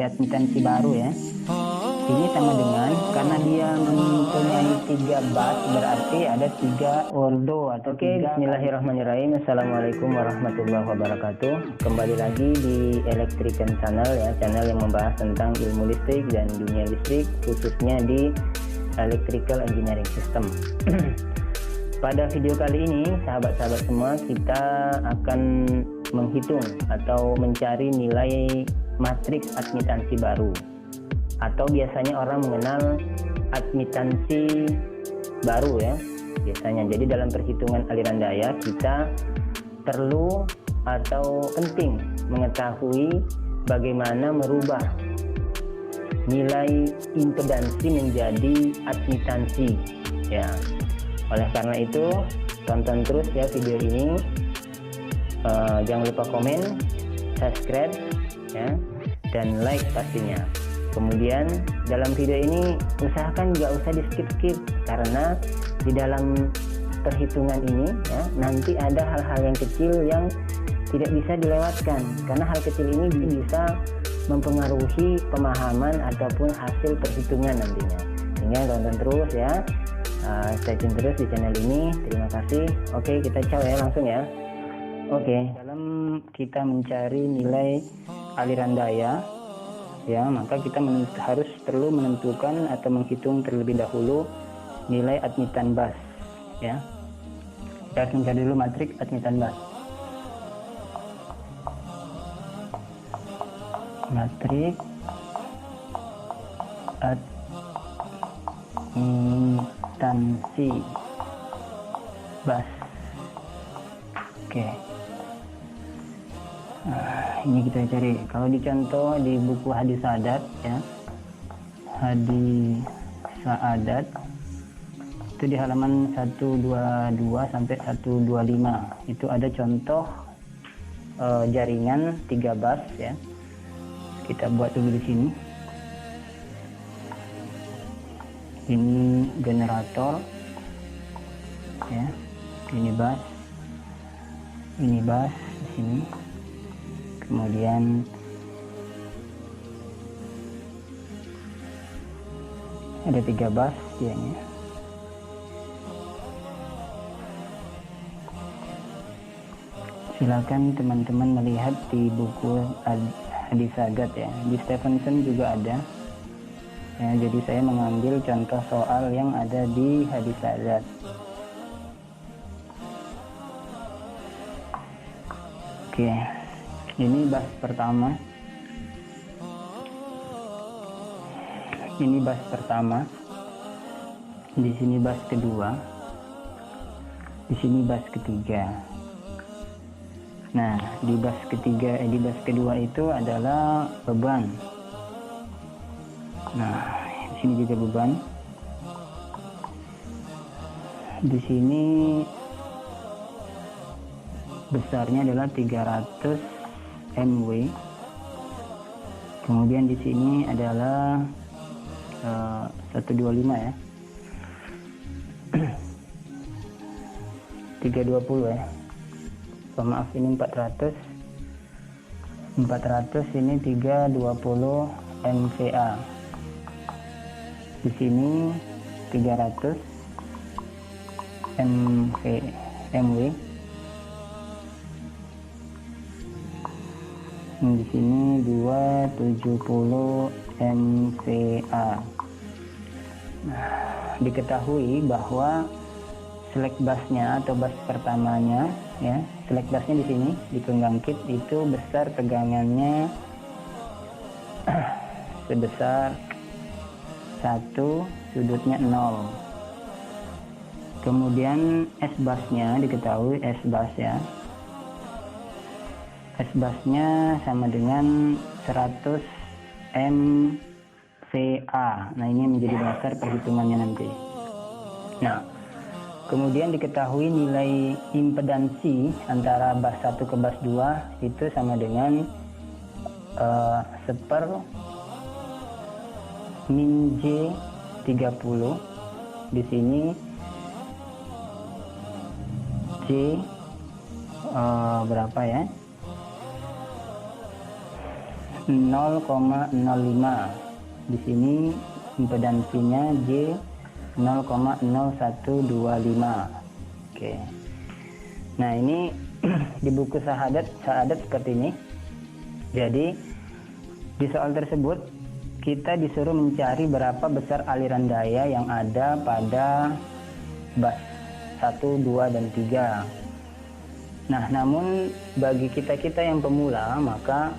nilai admitansi baru ya. Ini sama dengan karena dia mempunyai 3 bus, berarti ada 3 ordo atau Bismillahirrahmanirrahim. Assalamualaikum warahmatullahi wabarakatuh. Kembali lagi di Electrican Channel ya, channel yang membahas tentang ilmu listrik dan dunia listrik, khususnya di Electrical Engineering System. Pada video kali ini, sahabat-sahabat semua, kita akan menghitung atau mencari nilai matriks admitansi baru, atau biasanya orang mengenal admitansi baru ya biasanya. Jadi dalam perhitungan aliran daya kita perlu atau penting mengetahui bagaimana merubah nilai impedansi menjadi admitansi ya. Oleh karena itu tonton terus ya video ini, jangan lupa komen, subscribe ya, dan like pastinya. Kemudian dalam video ini usahakan nggak usah di skip karena di dalam perhitungan ini ya, nanti ada hal-hal yang kecil yang tidak bisa dilewatkan, karena hal kecil ini bisa mempengaruhi pemahaman ataupun hasil perhitungan nantinya. Sehingga tonton terus ya, stay tune terus di channel ini. Terima kasih. Oke, kita coba ya langsung ya. Oke, dalam kita mencari nilai aliran daya ya, maka kita perlu menentukan atau menghitung terlebih dahulu nilai admitan bus ya. Kita harus mencari dulu matriks admitan bus. Matriks admitansi bus. Oke. Nah, ini kita cari. Kalau dicontoh di buku Hadis Saadat ya, Hadis Saadat itu di halaman 122 sampai 125 itu ada contoh jaringan 3 bus ya. Kita buat dulu di sini. Ini generator ya, ini bus di sini. Kemudian ada 3 bus dianya. Silakan teman-teman melihat di buku Hadis Saadat ya. Di Stephenson juga ada. Ya, jadi saya mengambil contoh soal yang ada di Hadis Saadat. Oke. Ini bus pertama. Ini bus pertama. Di sini bus kedua. Di sini bus ketiga. Nah, di bus kedua itu adalah beban. Nah, di sini juga beban. Di sini besarnya adalah 300 MW. Kemudian di sini adalah 125 ya. 320 ya. Maaf, ini 400 ini 320 MVA. Di sini 300 MW. Di sini 270 MVA. Nah, diketahui bahwa select busnya atau bus pertamanya ya, select busnya di sini di pembangkit itu besar tegangannya sebesar 1, sudutnya 0. Kemudian S busnya diketahui, S bus ya, S busnya sama dengan 100 MVA. Nah, ini menjadi dasar perhitungannya nanti. Nah, kemudian diketahui nilai impedansi antara bus 1 ke bus 2 itu sama dengan 1/min J 30. Di sini berapa ya, 6 0,05. Di sini impedansinya J 0,0125. Oke. Nah, ini di buku syahadat seperti ini. Jadi di soal tersebut kita disuruh mencari berapa besar aliran daya yang ada pada bus 1, 2, dan 3. Nah, namun bagi kita yang pemula, maka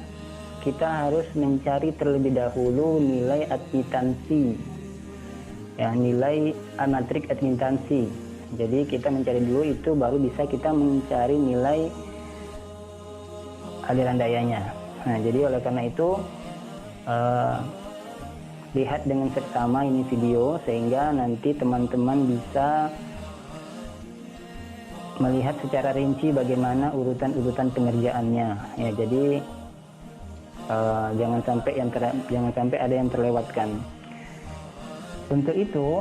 kita harus mencari terlebih dahulu nilai admitansi, ya, nilai matrik admitansi. Jadi kita mencari dulu itu, baru bisa kita mencari nilai aliran dayanya. Nah, jadi oleh karena itu lihat dengan seksama ini video, sehingga nanti teman-teman bisa melihat secara rinci bagaimana urutan-urutan pengerjaannya, ya. Jadi jangan sampai ada yang terlewatkan. Untuk itu,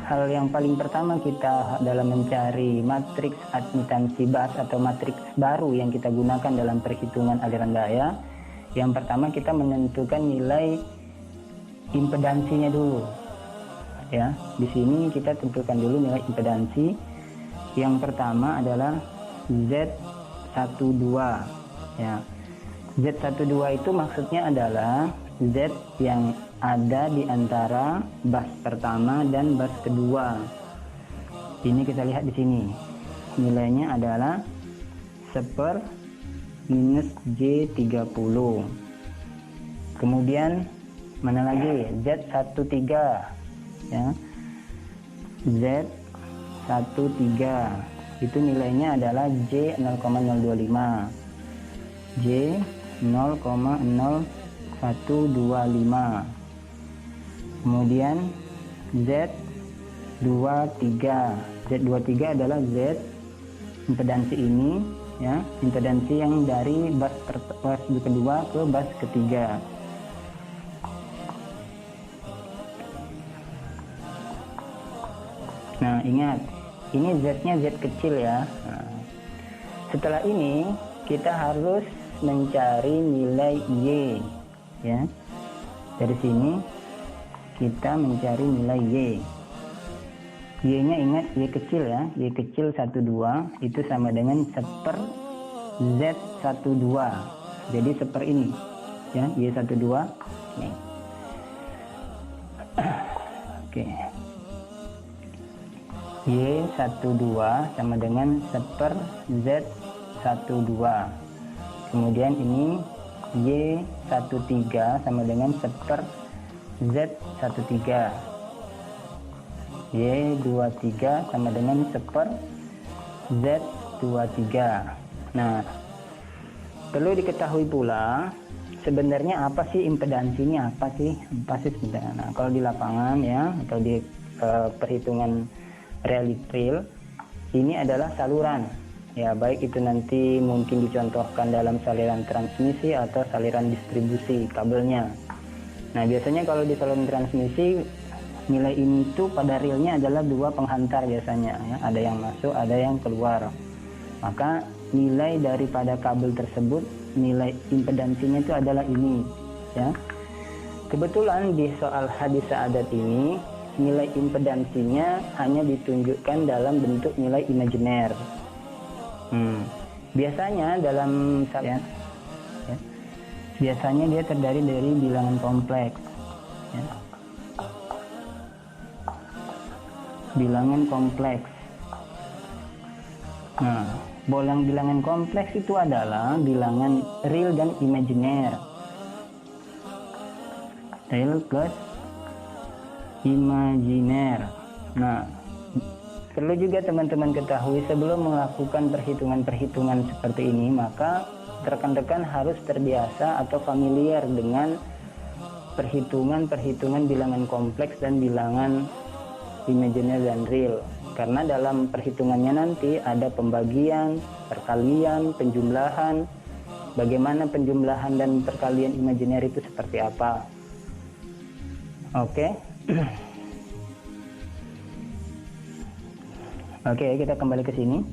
hal yang paling pertama kita dalam mencari matriks admitansi bus atau matriks baru yang kita gunakan dalam perhitungan aliran daya, yang pertama kita menentukan nilai impedansinya dulu, ya. Di sini kita tentukan dulu nilai impedansi. Yang pertama adalah Z12, ya. Z12 itu maksudnya adalah Z yang ada di antara bus pertama dan bus kedua. Ini kita lihat di sini. Nilainya adalah 10 minus J30. Kemudian mana lagi? Z13, ya. Z13 itu nilainya adalah J 0,025. J 0,0125. Kemudian Z23. Z23 adalah Z impedansi ini, ya, impedansi yang dari bus kedua ke bus ketiga. Nah, ingat, ini Z-nya Z kecil, ya. Nah, setelah ini kita harus mencari nilai Y, ya. Dari sini kita mencari nilai Y. Y-nya ingat, Y kecil, ya. Y kecil 12 itu sama dengan 1/Z12. Jadi 1/, ini, ya, Y12 nih. Oke. Y12 sama dengan 1/Z12. Kemudian ini Y13 sama dengan 1/Z13. Y23 sama dengan 1/Z23. Nah, perlu diketahui pula sebenarnya apa sih impedansi ini, apa sih sebenarnya. Nah, kalau di lapangan, ya, atau di perhitungan real, ini adalah saluran, ya, baik itu nanti mungkin dicontohkan dalam saluran transmisi atau saluran distribusi kabelnya. Nah, biasanya kalau di saluran transmisi nilai ini tuh pada realnya adalah 2 penghantar biasanya, ya, ada yang masuk, ada yang keluar. Maka nilai daripada kabel tersebut, nilai impedansinya itu adalah ini, ya. Kebetulan di soal hadis syahadat ini nilai impedansinya hanya ditunjukkan dalam bentuk nilai imajiner. Biasanya dalam, ya, biasanya dia terdiri dari bilangan kompleks, ya. Bilangan kompleks. Nah, bilangan kompleks itu adalah bilangan real dan imajiner. Real plus imajiner. Nah, perlu juga teman-teman ketahui sebelum melakukan perhitungan-perhitungan seperti ini, maka rekan-rekan harus terbiasa atau familiar dengan perhitungan bilangan kompleks dan bilangan imajiner dan real. Karena dalam perhitungannya nanti ada pembagian, perkalian, penjumlahan. Bagaimana penjumlahan dan perkalian imajiner itu seperti apa? Oke. Oke, kita kembali ke sini.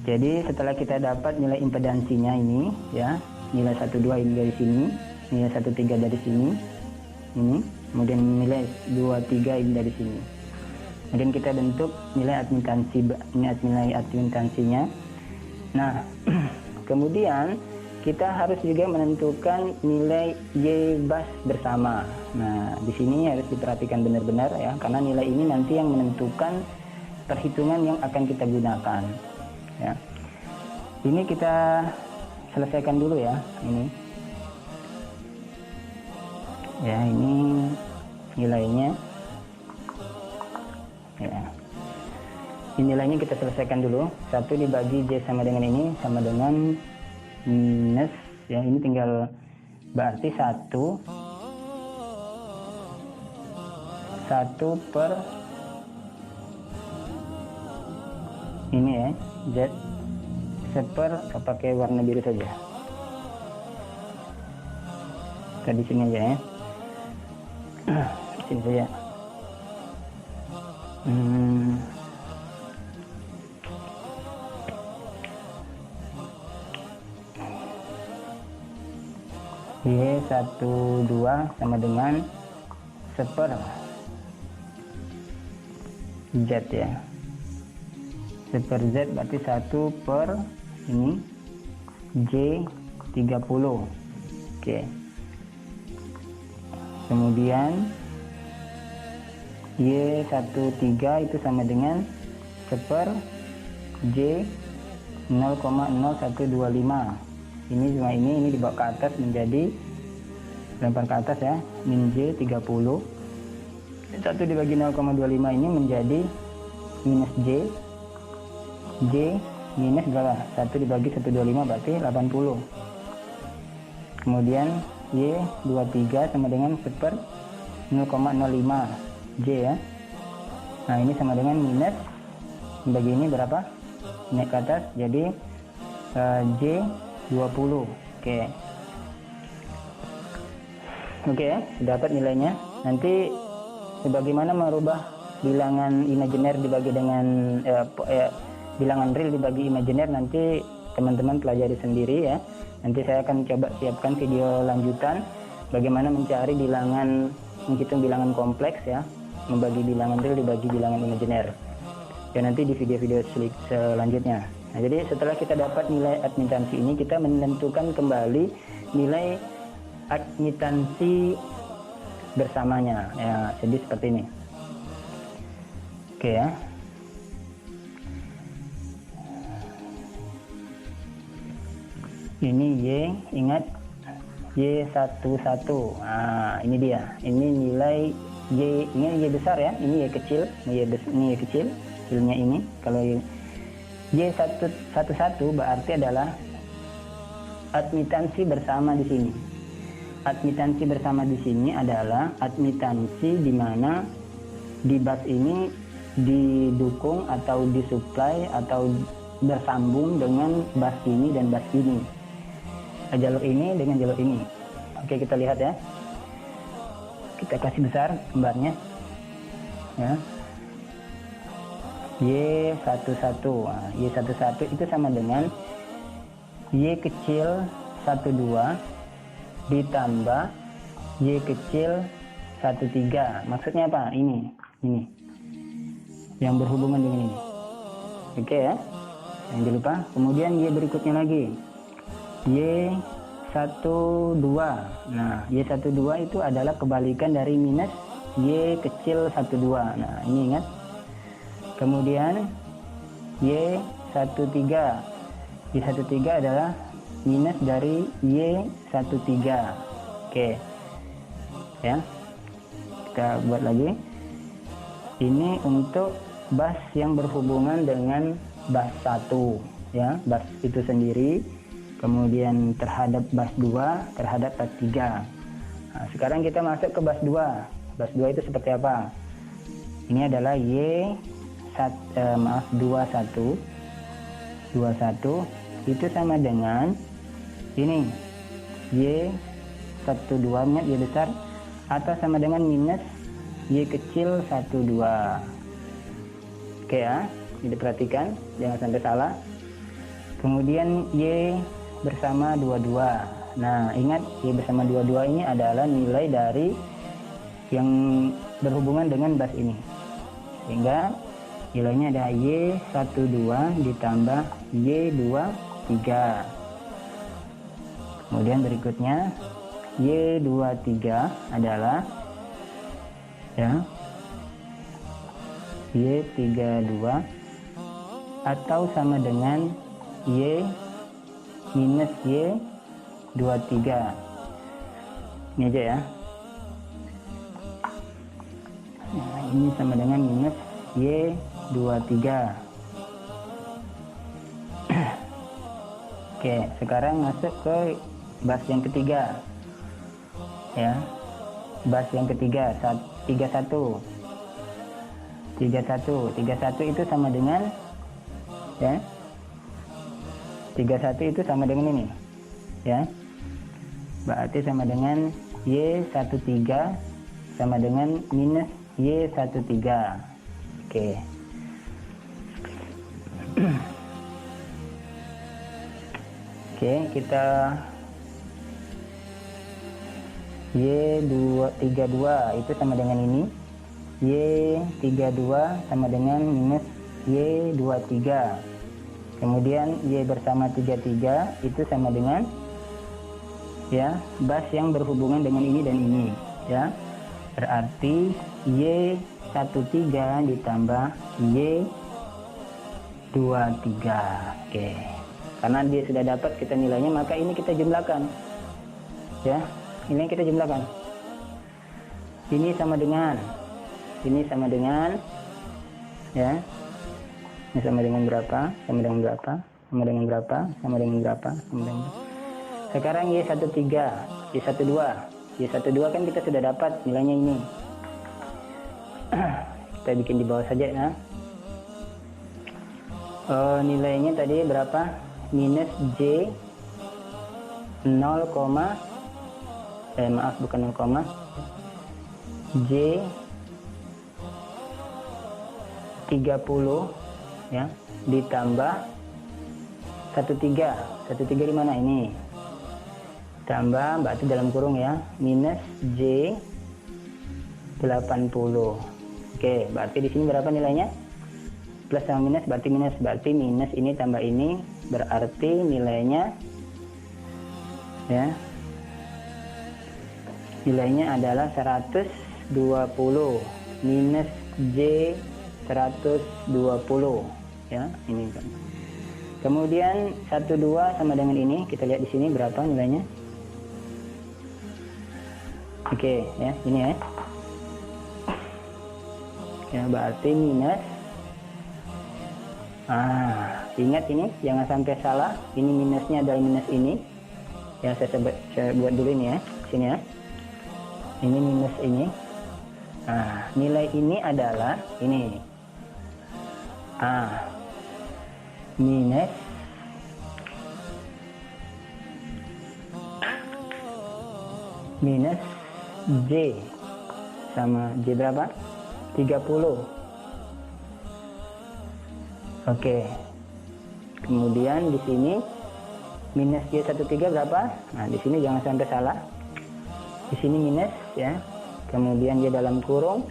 Jadi setelah kita dapat nilai impedansinya ini, ya, nilai 12 ini dari sini, nilai 13 dari sini, ini, kemudian nilai 23 ini dari sini. Kemudian kita bentuk nilai admitansi, nilai admitansinya. Nah, kemudian kita harus juga menentukan nilai Y bus bersama. Nah, di sini harus diperhatikan benar-benar ya, karena nilai ini nanti yang menentukan perhitungan yang akan kita gunakan. Ya, ini kita selesaikan dulu ya. Ini, ya ini nilainya. Ya, ini nilainya kita selesaikan dulu. 1 dibagi Y sama dengan ini sama dengan minus, ya ini tinggal berarti 1 per ini ya, Z seper, pakai warna biru saja. Kita di sini aja ya. Sini saja. Y12 sama dengan seper Z ya. Seper Z berarti 1 per ini J30. Oke. Kemudian Y13 itu sama dengan seper J 0,0125. Ini cuma ini dibawa ke atas menjadi, lempar ke atas ya, min J30. 1 dibagi 0,25 ini menjadi minus J minus berapa? 1 dibagi 125 berarti 80. Kemudian Y23 sama dengan seper 0,05 J ya. Nah ini sama dengan minus, bagi ini berapa? Naik ke atas jadi J20. Oke, dapat nilainya. Nanti bagaimana merubah bilangan imajiner dibagi dengan bilangan real dibagi imajiner, nanti teman-teman pelajari sendiri ya. Nanti saya akan coba siapkan video lanjutan bagaimana mencari bilangan, menghitung bilangan kompleks ya, membagi bilangan real dibagi bilangan imajiner. Ya nanti di video-video selanjutnya. Nah, jadi setelah kita dapat nilai admitansi ini, kita menentukan kembali nilai admitansi bersamanya. Ya, jadi seperti ini. Oke ya. Ini Y, ingat Y11. Nah, ini dia. Ini nilai Y, ini Y besar ya. Ini Y kecil, ini Y kecil. Hasilnya ini kalau Y11 berarti adalah admitansi bersama di sini. Admitansi bersama di sini adalah admitansi di mana di bus ini didukung atau disuplai atau bersambung dengan bus ini dan bus ini. Jalur ini dengan jalur ini. Oke, kita lihat ya. Kita kasih besar gambarnya. Ya. Y11. Nah, Y11 itu sama dengan Y kecil 12 ditambah Y kecil 13. Maksudnya apa? Ini yang berhubungan dengan ini. Oke ya, jangan lupa. Kemudian Y berikutnya lagi Y12. Nah, Y12 itu adalah kebalikan dari minus Y kecil 12. Nah, ini ingat. Kemudian Y13. Y13 adalah minus dari Y13. Oke. Ya. Kita buat lagi. Ini untuk bus yang berhubungan dengan bus 1 ya, bus itu sendiri. Kemudian terhadap bus 2, terhadap bus 3. Nah, sekarang kita masuk ke bus 2. Bus 2 itu seperti apa? Ini adalah Y21 itu sama dengan ini Y12, ingat Y besar, atau sama dengan minus Y kecil 12. Oke ya, jadi perhatikan jangan sampai salah. Kemudian Y bersama 22. Nah, ingat Y bersama 22 ini adalah nilai dari yang berhubungan dengan bas ini. Sehingga nilainya ada Y12 ditambah Y23. Kemudian berikutnya Y23 adalah ya Y32 atau sama dengan Y minus Y23. Ini aja ya. Nah, ini sama dengan minus Y23. Oke, sekarang masuk ke bas yang ketiga. Ya. Bas yang ketiga 31 itu sama dengan ya 31 itu sama dengan ini ya, berarti sama dengan Y13 sama dengan minus Y13. Oke. Oke, kita Y32 itu sama dengan ini, Y32 sama dengan minus Y23. Kemudian Y bersama 33 itu sama dengan ya bas yang berhubungan dengan ini dan ini ya. Berarti Y13 ditambah Y23. Oke. Karena dia sudah dapat kita nilainya, maka ini kita jumlahkan. Ya, ini kita jumlahkan. Ini sama dengan ya. Ini sama dengan berapa? Sama dengan berapa? Sama dengan berapa? Sama dengan berapa? Sama dengan berapa? Sekarang Y13, Y12 kan kita sudah dapat nilainya ini. Kita bikin di bawah saja ya. Nilainya tadi berapa? Minus J 0, maaf bukan 0, J 30 ya ditambah 13 di mana ini, tambah berarti dalam kurung ya minus J 80. Oke, berarti di sini berapa nilainya? Plus sama minus berarti minus ini tambah ini, berarti nilainya ya nilainya adalah 120 minus J 120 ya, ini kan. Kemudian 12 sama dengan ini, kita lihat di sini berapa nilainya. Oke ya, ini ya. Ya, berarti minus. Ingat ini, jangan sampai salah. Ini minusnya adalah minus ini. Ya, saya buat dulu ini ya, sini ya. Ini minus ini. Nilai ini adalah ini. Minus J sama J berapa? 30. Oke. Kemudian di sini minus J13 berapa? Nah, di sini jangan sampai salah. Di sini minus ya. Kemudian dia dalam kurung.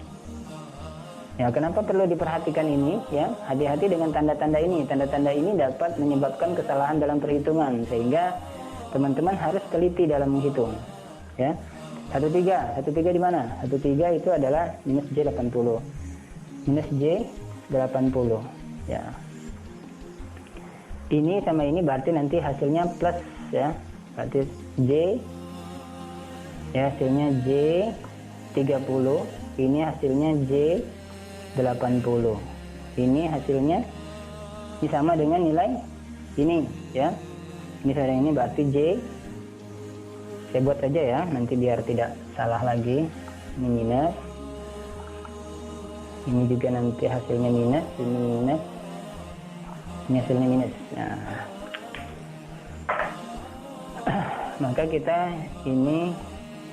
Ya, kenapa perlu diperhatikan ini ya? Hati-hati dengan tanda-tanda ini. Tanda-tanda ini dapat menyebabkan kesalahan dalam perhitungan, sehingga teman-teman harus teliti dalam menghitung. Ya. 13 di mana? 13 itu adalah minus J80. Minus J80 ya. Ini sama ini berarti nanti hasilnya plus ya. Berarti J ya, hasilnya J30, ini hasilnya J80. Ini hasilnya ini sama dengan nilai ini ya. Ini sama dengan ini, berarti J, saya buat aja ya, nanti biar tidak salah lagi. Ini minus, ini juga nanti hasilnya minus, ini minus, ini hasilnya minus. Nah, maka kita ini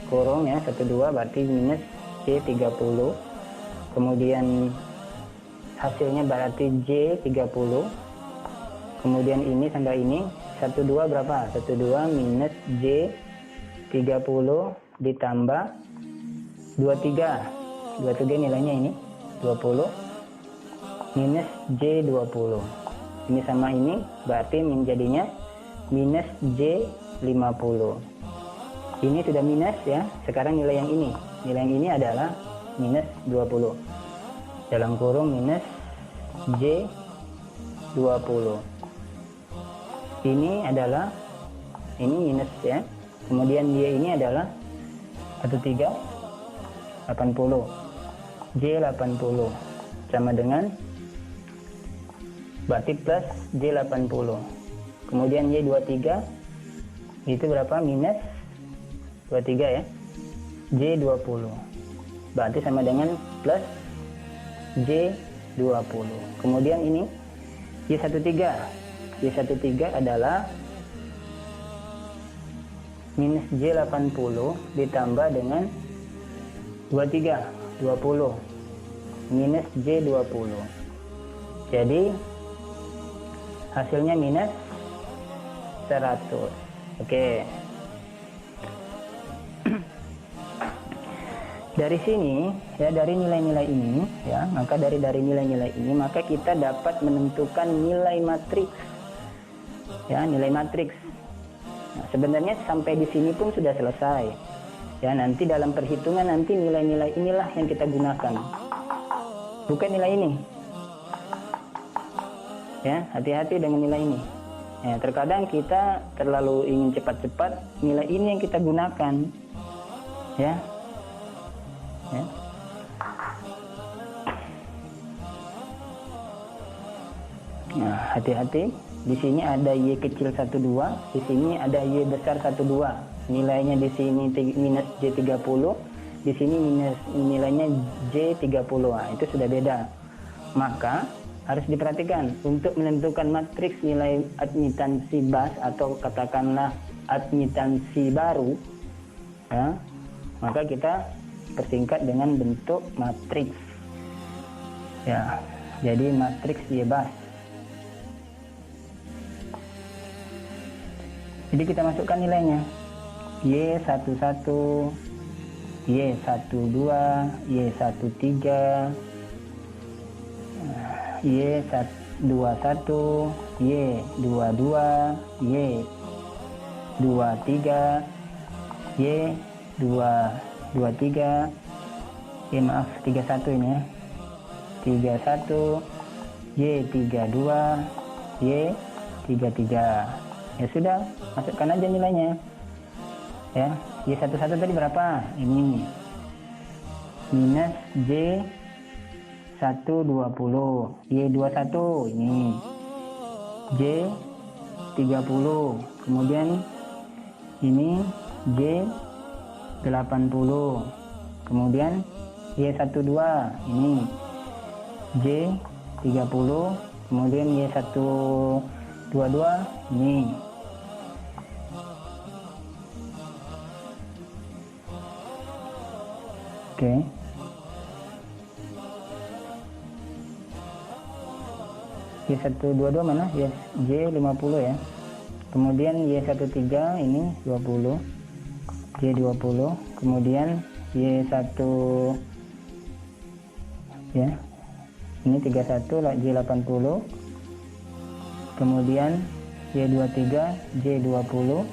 kurung ya, 12 berarti minus J30. Kemudian hasilnya berarti J30. Kemudian ini sampai ini 12 berapa? 12 minus J 30 ditambah 23. 23 nilainya ini 20 minus J 20. Ini sama ini berarti menjadinya minus J 50. Ini sudah minus ya. Sekarang nilai yang ini. Nilai yang ini adalah minus 20. Dalam kurung minus J 20. Ini adalah minus ya. Kemudian dia ini adalah 13 80. J 80 sama dengan berarti plus J 80. Kemudian Y 23 itu berapa? Minus 23 ya. J 20 berarti sama dengan plus J 20. Kemudian ini Y 13. Y 13 adalah minus J 80 ditambah dengan 23 20 minus J 20. Jadi hasilnya minus 100. Oke. Dari sini ya, dari nilai-nilai ini ya, maka dari nilai-nilai ini maka kita dapat menentukan nilai matriks. Ya, nilai matriks. Nah, sebenarnya sampai di sini pun sudah selesai. Ya, nanti dalam perhitungan nanti nilai-nilai inilah yang kita gunakan. Bukan nilai ini. Ya, hati-hati dengan nilai ini. Ya, terkadang kita terlalu ingin cepat-cepat, nilai ini yang kita gunakan. Ya. Ya. Nah, hati-hati. Di sini ada Y kecil 12, di sini ada Y besar 12. Nilainya di sini minus J 30, di sini minus nilainya J 30. Nah, itu sudah beda. Maka harus diperhatikan untuk menentukan matriks nilai admitansi bas atau katakanlah admitansi baru. Ya, maka kita persingkat dengan bentuk matriks. Ya, jadi matriks Y bas. Jadi kita masukkan nilainya. Y11, Y12, Y13, Y21, Y22, Y23, Y23, maaf 31 ini ya. 31, Y32, Y33. Ya sudah, masukkan aja nilainya. Ya, Y11 tadi berapa? Ini minus J 120, Y21 ini J 30, kemudian ini J 80, kemudian Y12 ini J 30, kemudian Y122 ini. Oke. Y122 mana? Yes, J50 ya. Kemudian Y13 ini 20. J20. Kemudian Y1 ya. Ini 31 lah J80. Kemudian Y23 J20.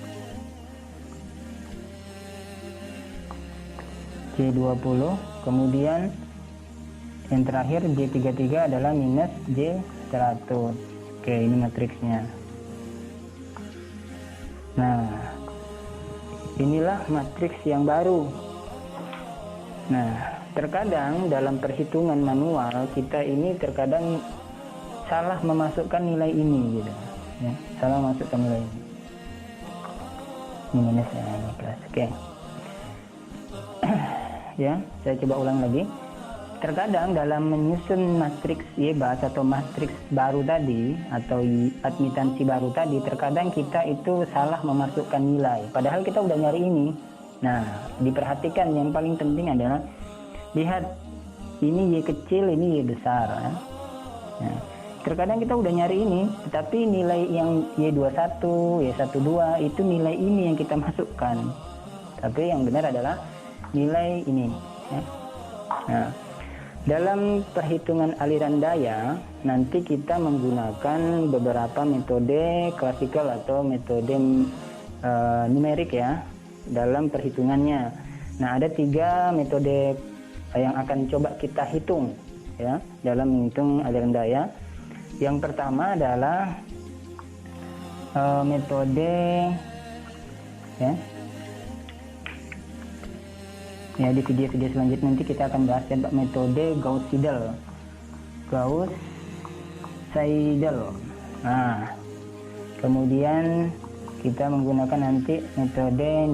J20, kemudian yang terakhir J33 adalah minus J100. Oke, ini matriksnya. Nah, inilah matriks yang baru. Nah, terkadang dalam perhitungan manual kita ini terkadang salah memasukkan nilai ini gitu. Ya, salah memasukkan nilai ini. Ini minusnya, ini plus. Oke. Ya, saya coba ulang lagi. Terkadang dalam menyusun matriks Y bas atau matriks baru tadi atau admitansi baru tadi, terkadang kita itu salah memasukkan nilai. Padahal kita udah nyari ini. Nah, diperhatikan yang paling penting adalah lihat ini Y kecil, ini Y besar. Ya. Nah, Terkadang kita udah nyari ini, tetapi nilai yang Y21, Y12 itu nilai ini yang kita masukkan. Tapi yang benar adalah nilai ini. Ya. Nah, dalam perhitungan aliran daya, nanti kita menggunakan beberapa metode klasikal atau metode numerik ya dalam perhitungannya. Nah, ada 3 metode yang akan coba kita hitung ya dalam menghitung aliran daya. Yang pertama adalah metode ya di video-video selanjutnya nanti kita akan bahas metode Gauss-Seidel. Nah, kemudian kita menggunakan nanti metode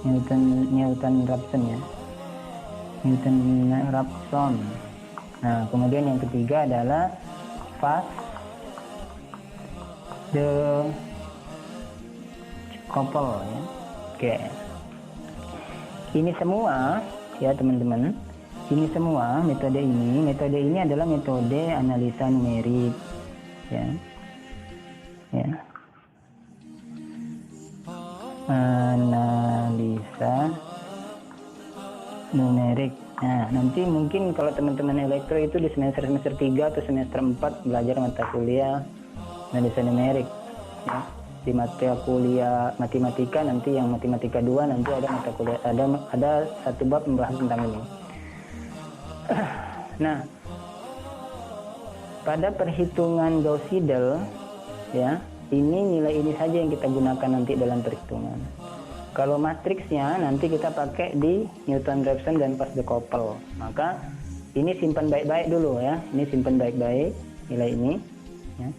Newton-Raphson ya. Newton-Raphson. Nah, kemudian yang ketiga adalah Fast-de-Koppel ya. Oke. Ini semua ya teman-teman. Ini semua metode ini adalah metode analisa numerik ya. Ya. Analisa numerik. Nah, nanti mungkin kalau teman-teman elektro itu di semester 3 atau semester 4 belajar mata kuliah analisa numerik ya. Di mata kuliah matematika nanti yang matematika 2 nanti ada mata kuliah ada satu bab membahas tentang ini. Nah, pada perhitungan Gauss-Seidel ya, ini nilai ini saja yang kita gunakan nanti dalam perhitungan. Kalau matriksnya nanti kita pakai di Newton-Raphson dan Fast-de-Koppel. Maka ini simpan baik-baik dulu ya. Ini simpan baik-baik nilai ini. Ya.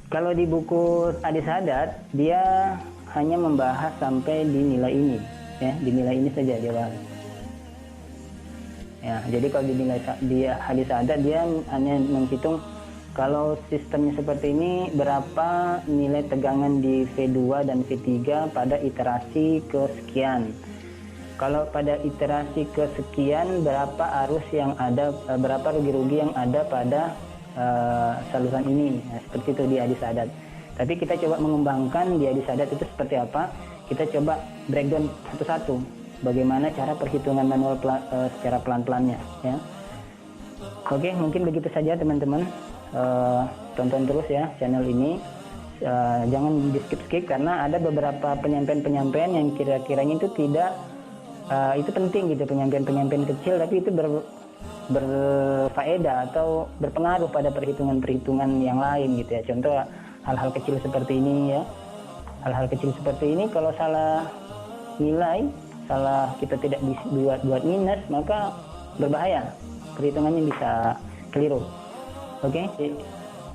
Kalau di buku Adi Sadat dia hanya membahas sampai di nilai ini, ya. Di nilai ini saja dia bahas. Ya, jadi kalau di Adi Sadat dia hanya menghitung kalau sistemnya seperti ini, berapa nilai tegangan di V2 dan V3 pada iterasi kesekian. Kalau pada iterasi kesekian, berapa arus yang ada, berapa rugi-rugi yang ada pada saluran ini. Nah, seperti itu di Adi Sadat. Tapi kita coba mengembangkan di Adi Sadat itu seperti apa. Kita coba breakdown satu-satu. Bagaimana cara perhitungan manual secara pelan-pelannya. Ya. Oke, mungkin begitu saja teman-teman. Tonton terus ya channel ini, jangan di skip karena ada beberapa penyampaian yang kira-kiranya itu tidak itu penting gitu, penyampaian kecil tapi itu berfaedah atau berpengaruh pada perhitungan yang lain gitu ya. Contoh hal-hal kecil seperti ini ya, hal-hal kecil seperti ini kalau salah nilai, salah kita tidak buat minus, maka berbahaya, perhitungannya bisa keliru. Oke,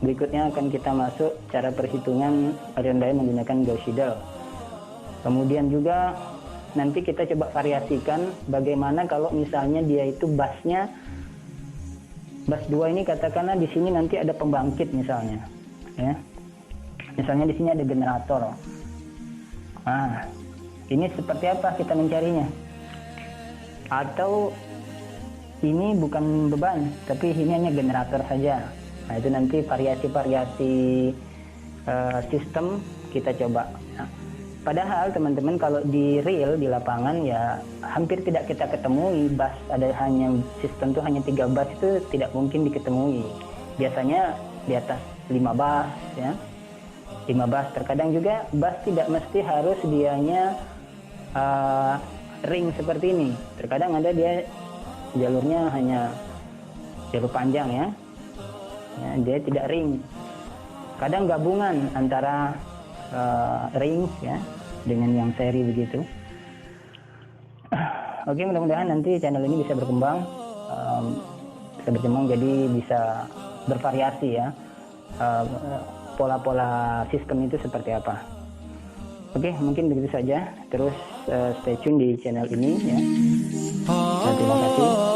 berikutnya akan kita masuk cara perhitungan aliran daya menggunakan Gauss-Seidel. Kemudian juga nanti kita coba variasikan bagaimana kalau misalnya dia itu busnya, bus 2 ini katakanlah di sini nanti ada pembangkit misalnya, ya. Misalnya di sini ada generator. Nah, ini seperti apa kita mencarinya? Atau ini bukan beban, tapi ini hanya generator saja. Nah, itu nanti variasi-variasi sistem kita coba. Nah, padahal teman-teman kalau di real, di lapangan ya hampir tidak kita ketemui bus, ada hanya sistem tuh hanya 3 bus itu tidak mungkin diketemui. Biasanya di atas 5 bus ya. 5 bus, terkadang juga bus tidak mesti harus dianya ring seperti ini. Terkadang ada dia jalurnya hanya jalur panjang ya, dia tidak ring. Kadang gabungan antara ring ya dengan yang seri begitu. Oke, mudah-mudahan nanti channel ini bisa berkembang, jadi bisa bervariasi ya, pola-pola sistem itu seperti apa. Oke, mungkin begitu saja. Terus stay tune di channel ini ya. Terima kasih.